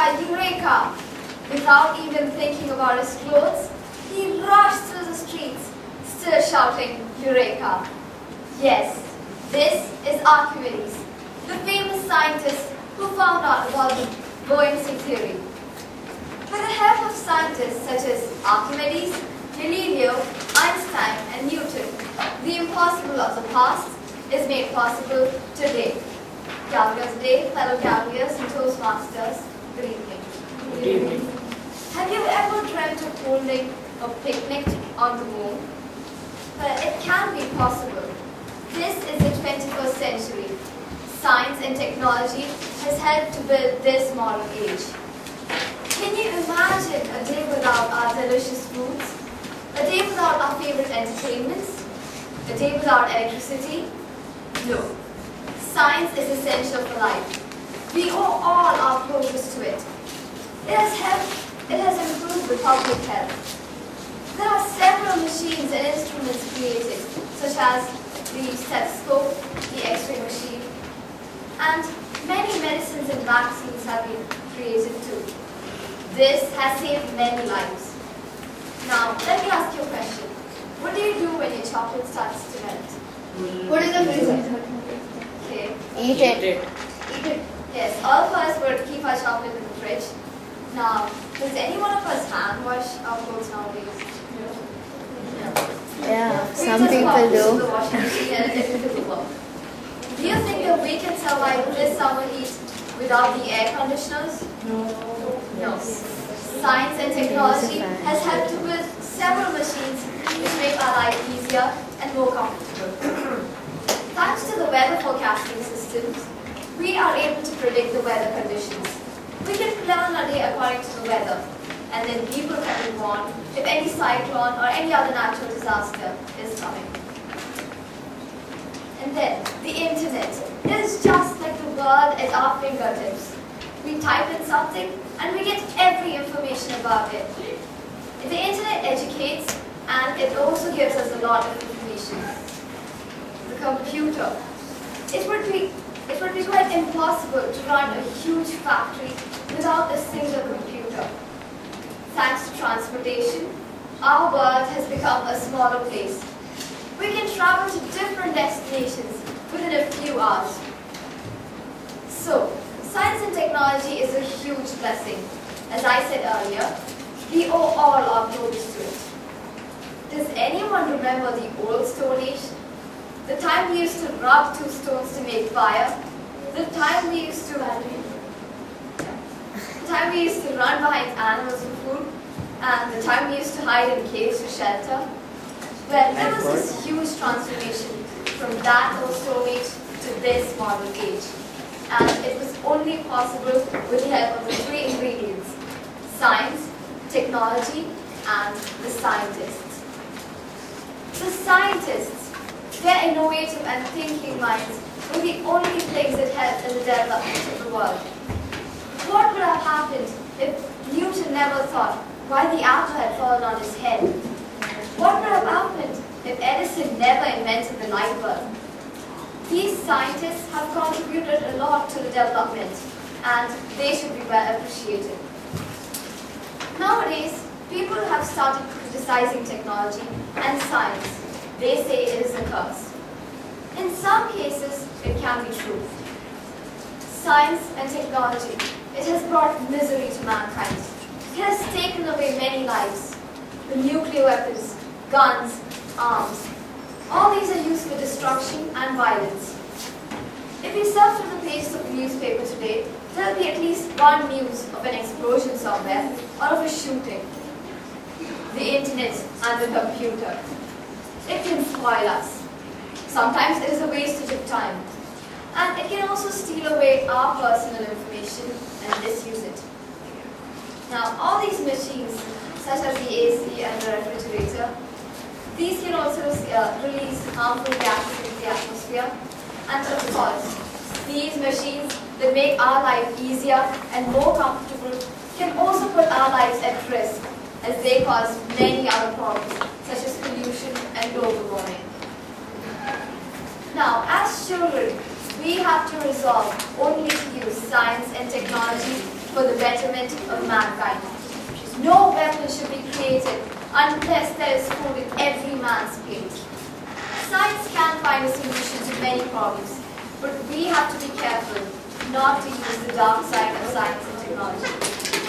by Eureka. Without even thinking about his clothes, he rushed through the streets, still shouting, Eureka. Yes, this is Archimedes, the famous scientist who found out about the buoyancy theory. With the help of scientists such as Archimedes, Galileo, Einstein, and Newton, the impossible of the past is made possible today. Cavaliers Day, fellow Cavaliers and Toastmasters, good evening. Good evening. Have you ever dreamt of holding a picnic on the moon? Well, it can be possible. This is the 21st century. Science and technology has helped to build this modern age. Can you imagine a day without our delicious foods? A day without our favorite entertainments? A day without electricity? No. Science is essential for life. We owe all our progress to it. It has improved the public health. There are several machines and instruments created, such as the stethoscope, the X-ray machine, and many medicines and vaccines have been created too. This has saved many lives. Now, let me ask you a question. What do you do when your chocolate starts to melt? What is the result? Okay. Eat it. Eat it. Yes, all of us would keep our chocolate in the fridge. Now, does any one of us hand wash our clothes nowadays? No. Yeah, We some just people pop this in do. the washing machine and it will work. Do you think that we can survive this summer heat without the air conditioners? No. Science and technology has helped to build several machines which make our life easier and more comfortable. Thanks to the weather forecasting systems, we are able to predict the weather conditions. We can plan our day according to the weather, and then people can be warned if any cyclone or any other natural disaster is coming. And then, the internet is just like the world at our fingertips. We type in something and we get every information about it. The internet educates and it also gives us a lot of information. The computer. It would be quite impossible to run a huge factory without a single computer. Thanks to transportation, our world has become a smaller place. We can travel to different destinations within a few hours. So, science and technology is a huge blessing. As I said earlier, we owe all our progress to it. Does anyone remember the old Stone Age? The time we used to rub two stones to make fire? The time we used to run behind animals for food? And the time we used to hide in caves for shelter? Well, there was this huge transformation from that old Stone Age to this modern age. And it was only possible with the help of the three ingredients: science, technology, and the scientists. The scientists, their innovative and thinking minds, were the only things that helped in the development of the world. What would have happened if Newton never thought why the apple had fallen on his head? What would have happened if Edison never invented the light bulb? These scientists have contributed a lot to the development, and they should be well appreciated. Nowadays, people have started criticizing technology and science. They say it is a curse. In some cases, it can be true. Science and technology, it has brought misery to mankind. It has taken away many lives. The nuclear weapons, guns, arms, all these are used for destruction and violence. If you surf through the pages of a newspaper today, there will be at least one news of an explosion somewhere or of a shooting. The internet and the computer. It can spoil us. Sometimes it is a wastage of time. And it can also steal away our personal information and misuse it. Now, all these machines, such as the AC and the refrigerator, these can also release harmful gases into the atmosphere. And of course, these machines that make our life easier and more comfortable can also put our lives at risk, as they cause many other problems, such as pollution and global warming. Now, as children, we have to resolve only to use science and technology for the betterment of mankind. No weapon should be created unless there is food in every man's plate. Science can find a solution to many problems, but we have to be careful not to use the dark side of science and technology.